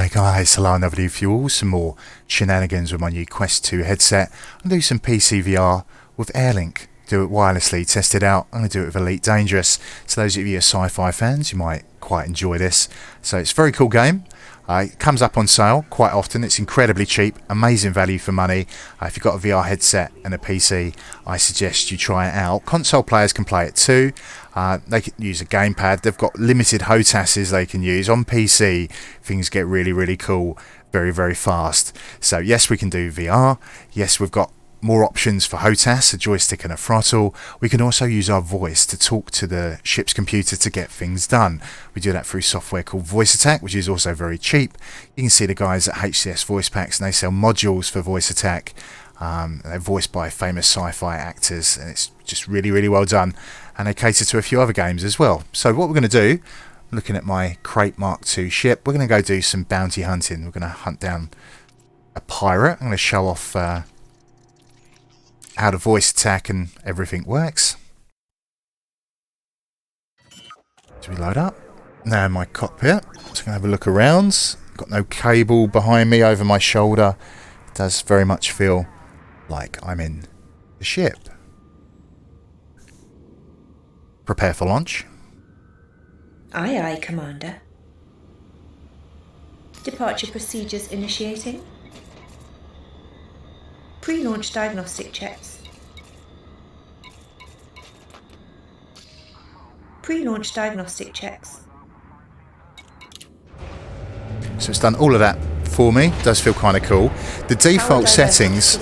Hi guys, hello, another video for you all, some more shenanigans with my new Quest 2 headset. I'll do some PCVR with Airlink, do it wirelessly, test it out. I'm going to do it with Elite Dangerous. So those of you who are sci-fi fans, you might quite enjoy this. So it's a very cool game. It comes up on sale quite often. It's incredibly cheap, amazing value for money. If you've got a VR headset and a PC, I suggest you try it out. Console players can play it too. They can use a gamepad. They've got limited HOTASes they can use. On PC, things get really, really cool very, very fast. So yes, we can do VR. Yes, we've got more options for HOTAS, a joystick and a throttle. We can also use our voice to talk to the ship's computer to get things done. We do that through software called Voice Attack, which is also very cheap. You can see the guys at HCS Voice Packs, and they sell modules for Voice Attack. They're voiced by famous sci-fi actors, and it's just really, really well done. And they cater to a few other games as well. So what we're going to do, looking at my Crate Mark II ship, we're going to go do some bounty hunting. We're going to hunt down a pirate. I'm going to show off how the voice attack and everything works. So we load up. Now in my cockpit, so I'm going to have a look around. Got no cable behind me over my shoulder. It does very much feel like I'm in the ship. Prepare for launch. Aye, aye, Commander. Departure procedures initiating. Pre-launch diagnostic checks. Pre-launch diagnostic checks. So it's done all of that for me. It does feel kind of cool. The default settings,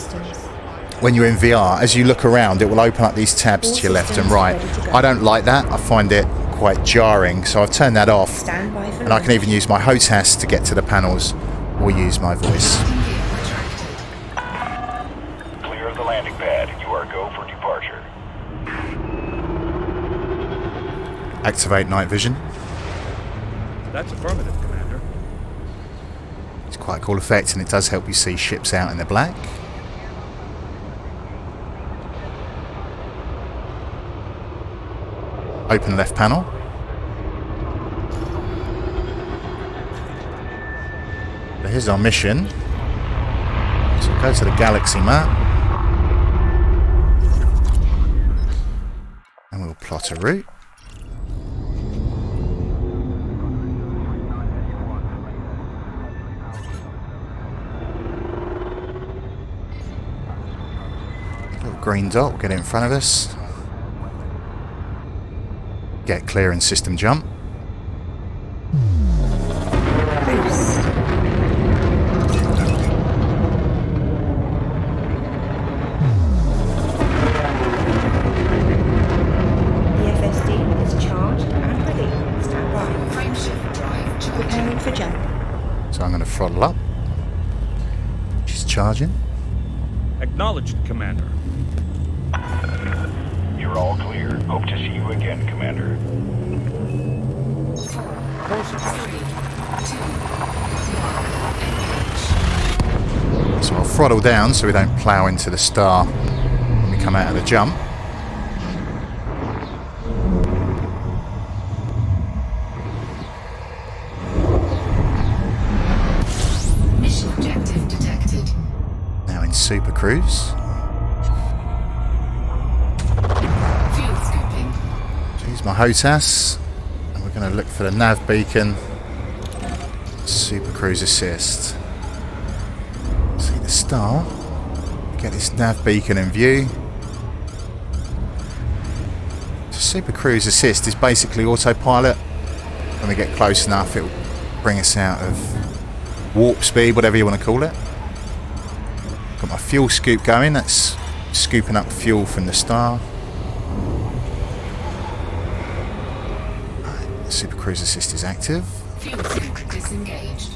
when you're in VR, as you look around, it will open up these tabs to your left and right. I don't like that. I find it quite jarring, so I've turned that off. And I can even use my HOTAS to get to the panels or use my voice. Clear of the landing pad. You are go for departure. Activate night vision. That's affirmative, Commander. It's quite a cool effect, and it does help you see ships out in the black. Open left panel. So here's our mission. So go to the galaxy map. And we'll plot a route. Little green dot, we'll get it in front of us. Get clear and system jump. Boost. The FSD is charged and ready. Stand by. Frameshift drive charged. Preparing for jump. So I'm going to throttle up. She's charging. Acknowledged, Commander. You're all clear. Hope to see you again, Commander. So I'll throttle down so we don't plough into the star when we come out of the jump. Mission objective detected. Now in Supercruise. Field scooping. Use my HOTAS, and we're going to look for the nav beacon. Supercruise assist. See the star. Get this nav beacon in view. So Supercruise assist is basically autopilot. When we get close enough, it will bring us out of warp speed, whatever you want to call it. Got my fuel scoop going. That's scooping up fuel from the star. Supercruise assist is active. Fuel scoop disengaged.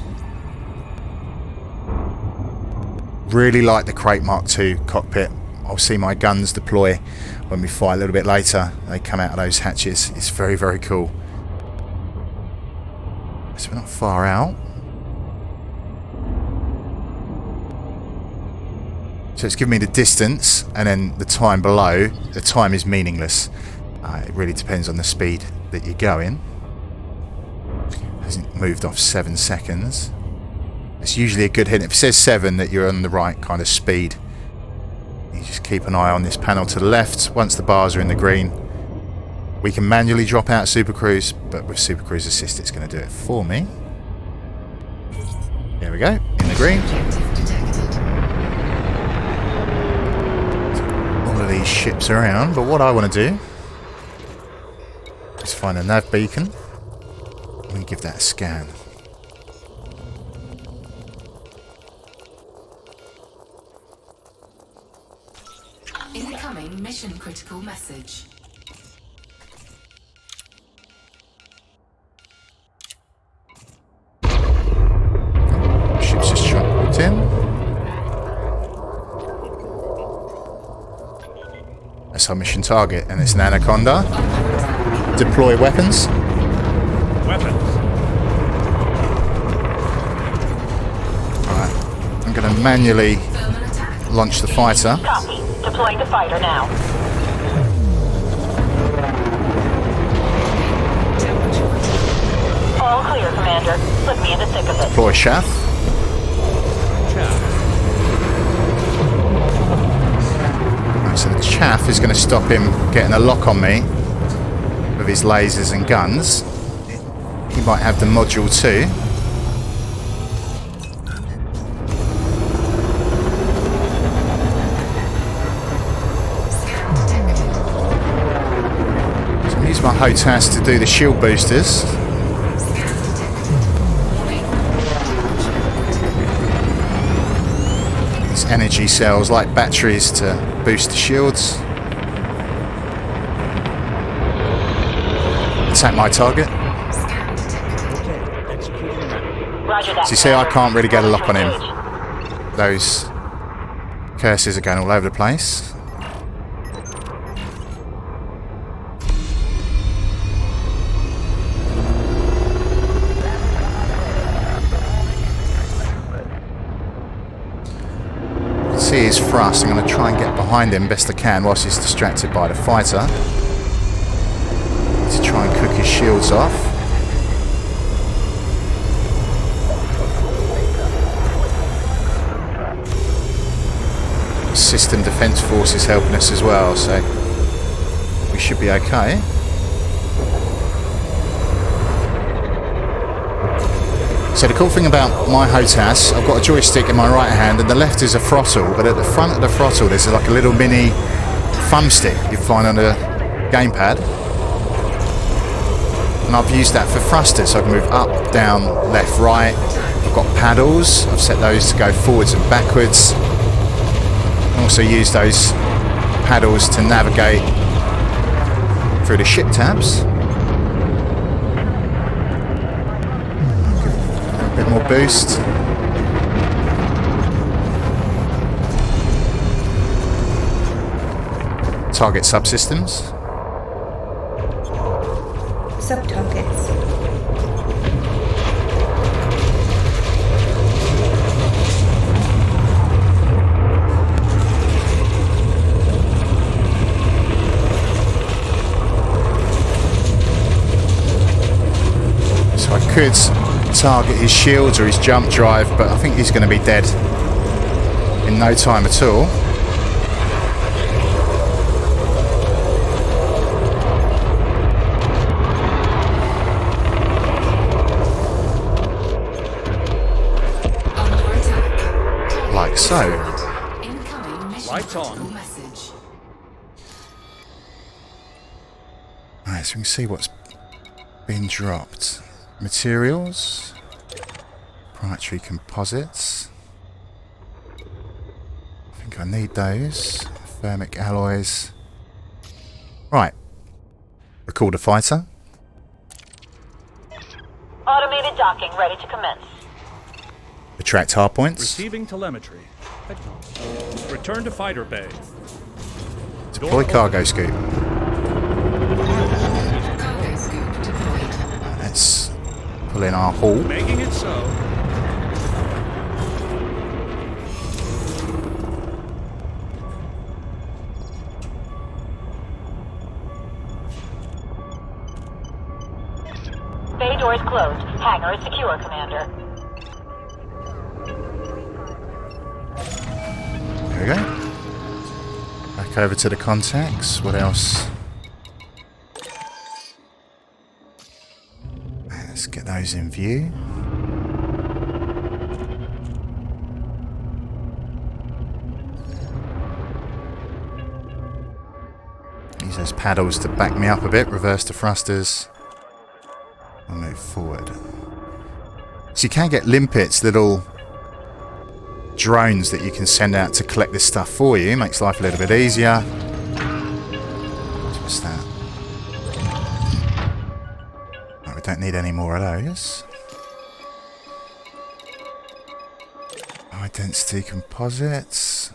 Really like the Crate Mark II cockpit. I'll see my guns deploy when we fly a little bit later. They come out of those hatches. It's very, very cool. So we're not far out. So it's giving me the distance and then the time below. The time is meaningless. It really depends on the speed that you're going. Hasn't moved off 7 seconds. It's usually a good hint. If it says 7, that you're on the right kind of speed. You just keep an eye on this panel to the left. Once the bars are in the green, we can manually drop out Supercruise, but with Supercruise Assist it's going to do it for me. There we go, in the green. Objective detected. All of these ships around, but what I want to do is find a nav beacon and give that a scan. Incoming mission critical message. Ship's just jumped in. That's our mission target, and it's an Anaconda. Deploy weapons. Weapons. Alright, I'm going to manually launch the fighter. Copy. Deploying the fighter now. All clear, Commander. Put me in the thick of it. Deploy chaff. Right, so the chaff is going to stop him getting a lock on me with his lasers and guns. He might have the module too. So I'm using my HOTAS to do the shield boosters. These energy cells like batteries to boost the shields. Attack my target. Roger that. So you see, I can't really get a lock on him. Those curses are going all over the place. See his thrust. I'm going to try and get behind him best I can whilst he's distracted by the fighter. To try and cook his shields off. System defense force is helping us as well, so we should be okay. So the cool thing about my HOTAS, I've got a joystick in my right hand and the left is a throttle, but at the front of the throttle there's like a little mini thumbstick you find on a gamepad. And I've used that for thrusters, so I can move up, down, left, right. I've got paddles, I've set those to go forwards and backwards. I also use those paddles to navigate through the ship tabs. A bit more boost. Target subsystems. Subtargets. So I could target his shields or his jump drive, but I think he's going to be dead in no time at all. Like so. Lights on. Alright, so we can see what's been dropped. Materials. Proprietary composites. I think I need those. Thermic alloys. Right. Record a fighter. Automated docking ready to commence. Attract hardpoints. Receiving telemetry. Return to fighter bay. Deploy cargo scoop. Cargo scoop deployed. Let's pull in our hull. Making it so. Bay doors closed. Hangar is secure, Commander. There we go. Back over to the contacts. What else? Let's get those in view. Use those paddles to back me up a bit. Reverse the thrusters. I'll move forward. So you can get limpets, little drones that you can send out to collect this stuff for you. Makes life a little bit easier. What's that? Oh, we don't need any more of those. High density composites.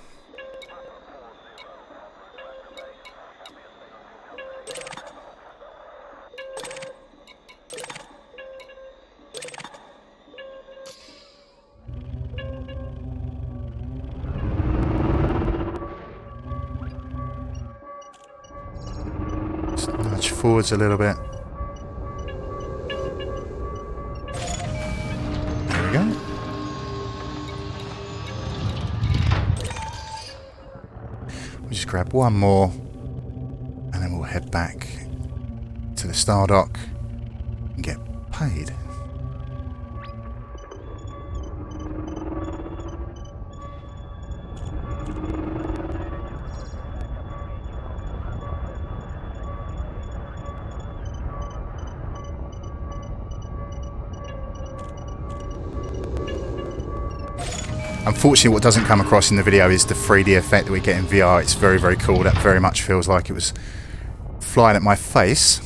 Nudge forwards a little bit. There we go. We'll just grab one more and then we'll head back to the Star Dock and get paid. Unfortunately, what doesn't come across in the video is the 3D effect that we get in VR. It's very, very cool. That very much feels like it was flying at my face.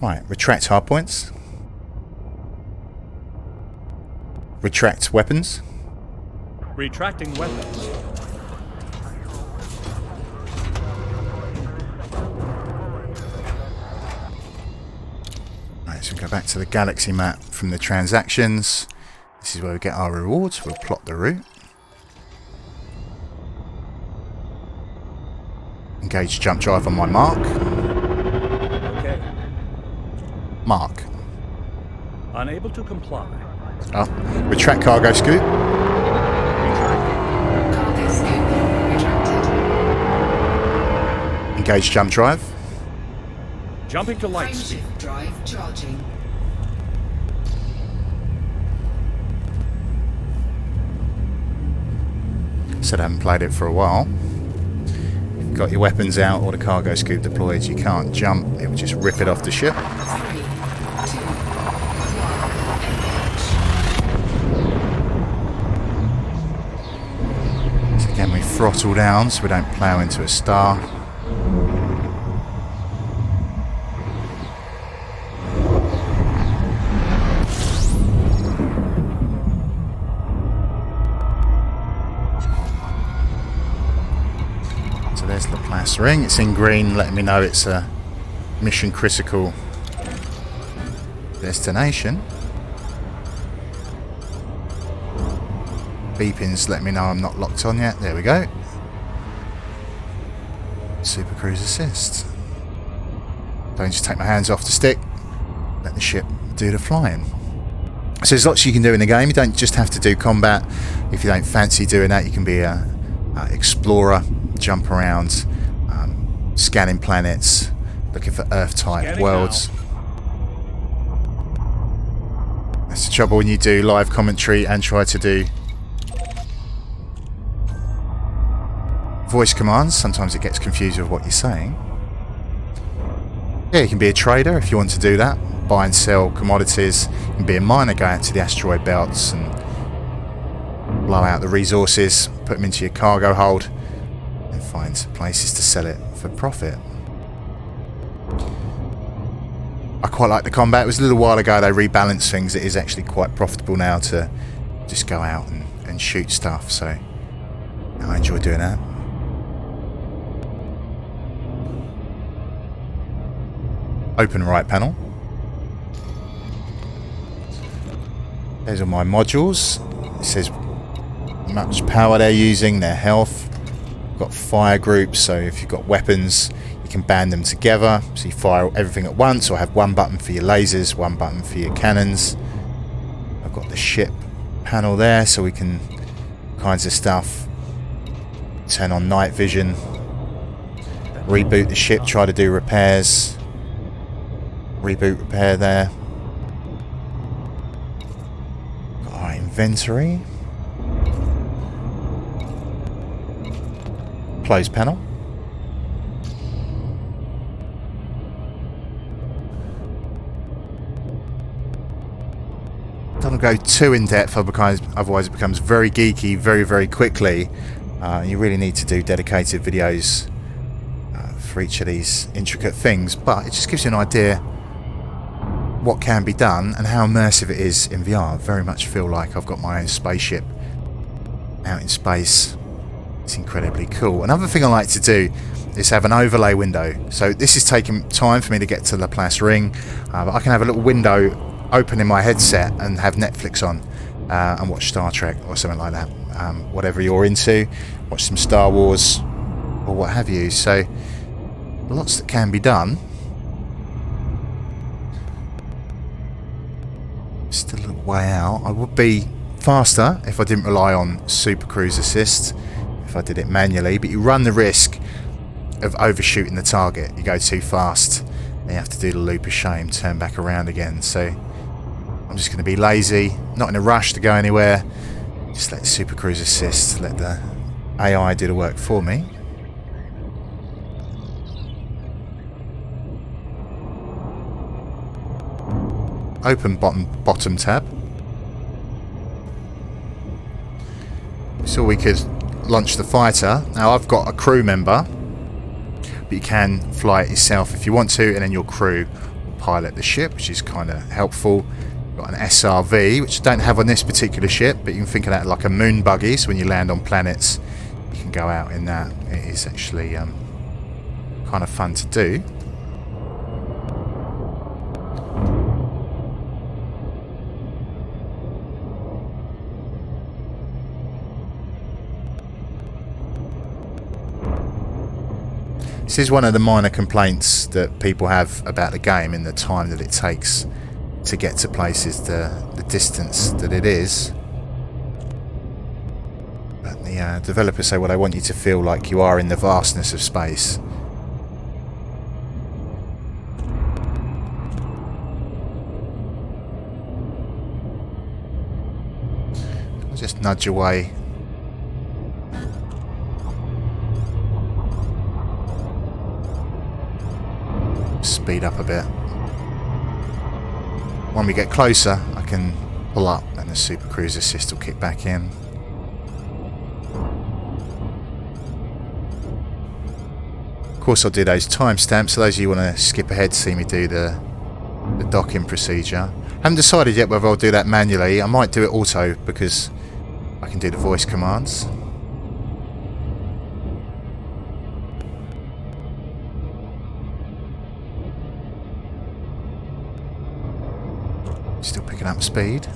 Right, retract hardpoints. Retract weapons. Retracting weapons. Right, so we go back to the galaxy map from the transactions. This is where we get our rewards. We'll plot the route. Engage jump drive on my mark. Okay. Mark. Unable to comply. Oh, retract cargo scoop. Cargo scoop retracted. Engage jump drive. Jumping to light speed. Frameshift drive charging. Said I haven't played it for a while. If you've got your weapons out or the cargo scoop deployed, you can't jump. It will just rip it off the ship. 3, 2, 1, engage. So again, we throttle down so we don't plough into a star. There's Laplace ring. It's in green, letting me know it's a mission critical destination. Beeping's letting me know I'm not locked on yet. There we go. Supercruise assist. Don't just take my hands off the stick. Let the ship do the flying. So there's lots you can do in the game. You don't just have to do combat. If you don't fancy doing that, you can be a explorer. Jump around, scanning planets, looking for Earth-type worlds. That's the trouble when you do live commentary and try to do voice commands. Sometimes it gets confused with what you're saying. Yeah, you can be a trader if you want to do that. Buy and sell commodities. You can be a miner, go out to the asteroid belts and blow out the resources, put them into your cargo hold. Find places to sell it for profit. I quite like the combat. It was a little while ago they rebalanced things. It is actually quite profitable now to just go out and shoot stuff, so I enjoy doing that. Open right panel. There's all my modules. It says how much power they're using, their health. Got fire groups, so if you've got weapons you can band them together so you fire everything at once, or have one button for your lasers, one button for your cannons. I've got the ship panel there so we can kinds of stuff Turn on night vision. Reboot the ship, try to do repairs. Reboot repair there. Got our inventory. Close panel. Don't go too in depth, because otherwise it becomes very geeky very quickly. You really need to do dedicated videos for each of these intricate things, but it just gives you an idea what can be done and how immersive it is in VR. I very much feel like I've got my own spaceship out in space. It's incredibly cool. Another thing I like to do is have an overlay window. So this is taking time for me to get to Laplace Ring, but I can have a little window open in my headset and have Netflix on and watch Star Trek or something like that. Whatever you're into, watch some Star Wars or what have you. So lots that can be done. Just a little way out. I would be faster if I didn't rely on Supercruise assist, if I did it manually, but you run the risk of overshooting the target. You go too fast and you have to do the loop of shame, turn back around again. So I'm just going to be lazy, not in a rush to go anywhere. Just let Supercruise assist, let the AI do the work for me. Open bottom tab. So we could launch the fighter. Now I've got a crew member, but you can fly it yourself if you want to, and then your crew will pilot the ship, which is kind of helpful. Got an SRV, which I don't have on this particular ship, but you can think of that like a moon buggy. So when you land on planets, you can go out in that. It is actually kind of fun to do. This is one of the minor complaints that people have about the game, in the time that it takes to get to places, the distance that it is. But the developers say, well, they want you to feel like you are in the vastness of space. I'll just nudge away. Speed up a bit. When we get closer, I can pull up and the Supercruise assist will kick back in. Of course I'll do those timestamps, so those of you who want to skip ahead to see me do the docking procedure. I haven't decided yet whether I'll do that manually. I might do it auto because I can do the voice commands. Still picking up speed.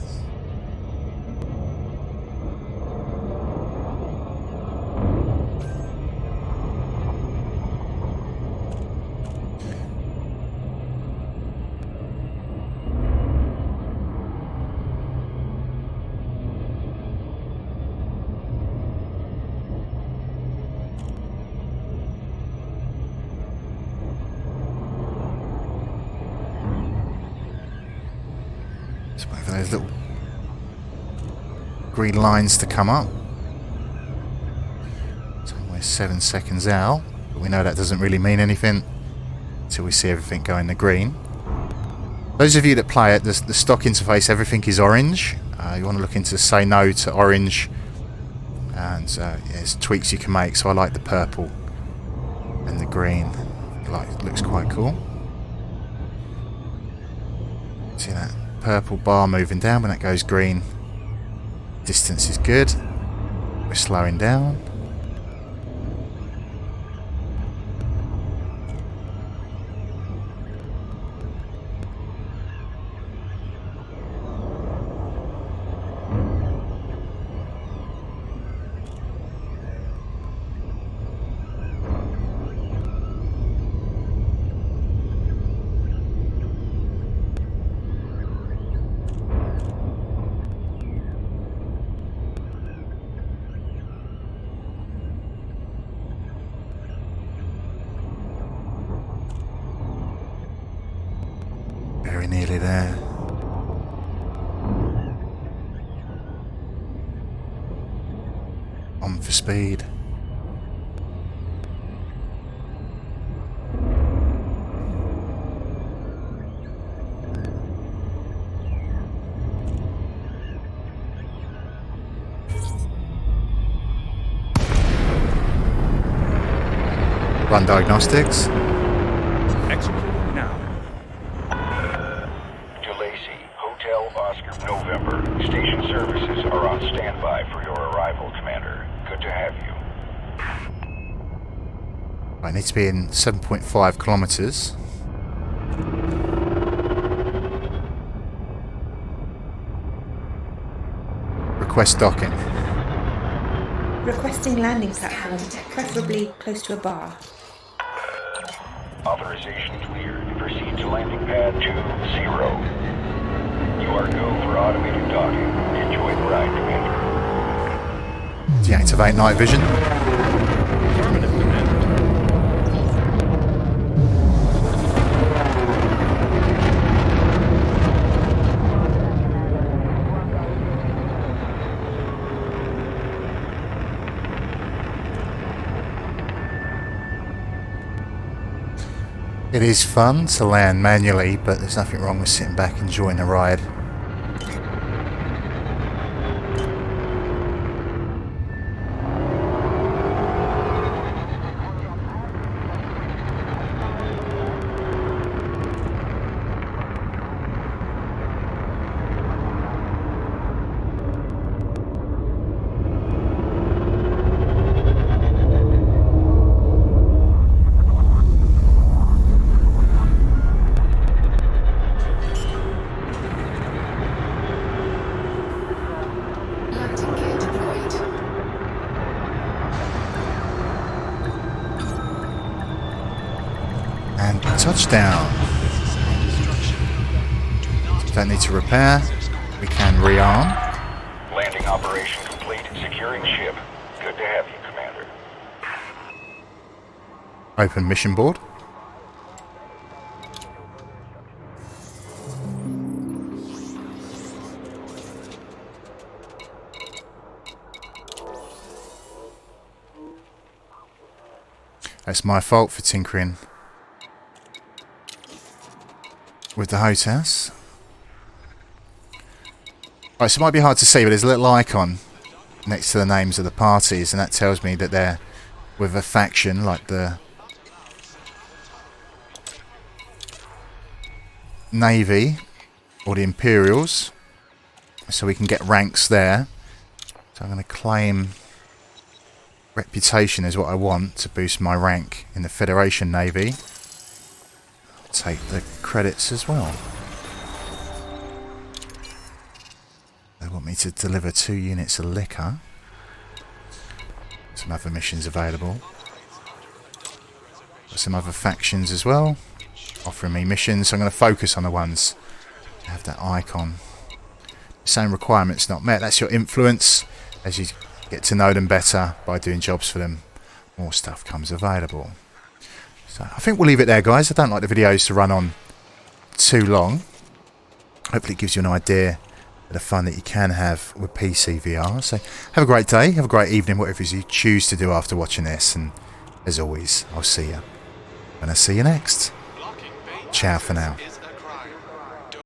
Wait for those little green lines to come up. So we're 7 seconds out, but we know that doesn't really mean anything until we see everything go in the green. Those of you that play it, the stock interface, everything is orange. You want to look into say no to orange, and there's tweaks you can make. So I like the purple and the green. It looks quite cool. See that purple bar moving down? When that goes green, distance is good. We're slowing down. on for speed. Run diagnostics. Executing now. DeLacy, Hotel Oscar November. Station services are on standby for your arrival, Commander. Good to have you. I need to be in 7.5 kilometers. Request docking. Requesting landing platform, preferably close to a bar. Authorization cleared. Proceed to landing pad 20. You are go for automated docking. Enjoy the ride, Commander. Deactivate night vision. Affirmative, Commander. It is fun to land manually, but there's nothing wrong with sitting back enjoying the ride. Landing gear deployed. And touchdown. Don't need to repair. We can rearm. Landing operation complete. Securing ship. Good to have you, Commander. Open mission board. That's my fault for tinkering with the HOTAS. Right, so it might be hard to see, but there's a little icon next to the names of the parties, and that tells me that they're with a faction like the Navy or the Imperials. So we can get ranks there. So I'm going to claim reputation is what I want to boost my rank in the Federation Navy. I'll take the credits as well. They want me to deliver 2 units of liquor. Some other missions available. Got some other factions as well offering me missions, so I'm going to focus on the ones that have that icon. Same requirements not met. That's your influence. As you get to know them better by doing jobs for them, more stuff comes available. So I think we'll leave it there, guys. I don't like the videos to run on too long. Hopefully it gives you an idea of the fun that you can have with PCVR. So have a great day, have a great evening, whatever it is you choose to do after watching this. And as always, I'll see you when I see you next. Ciao for now.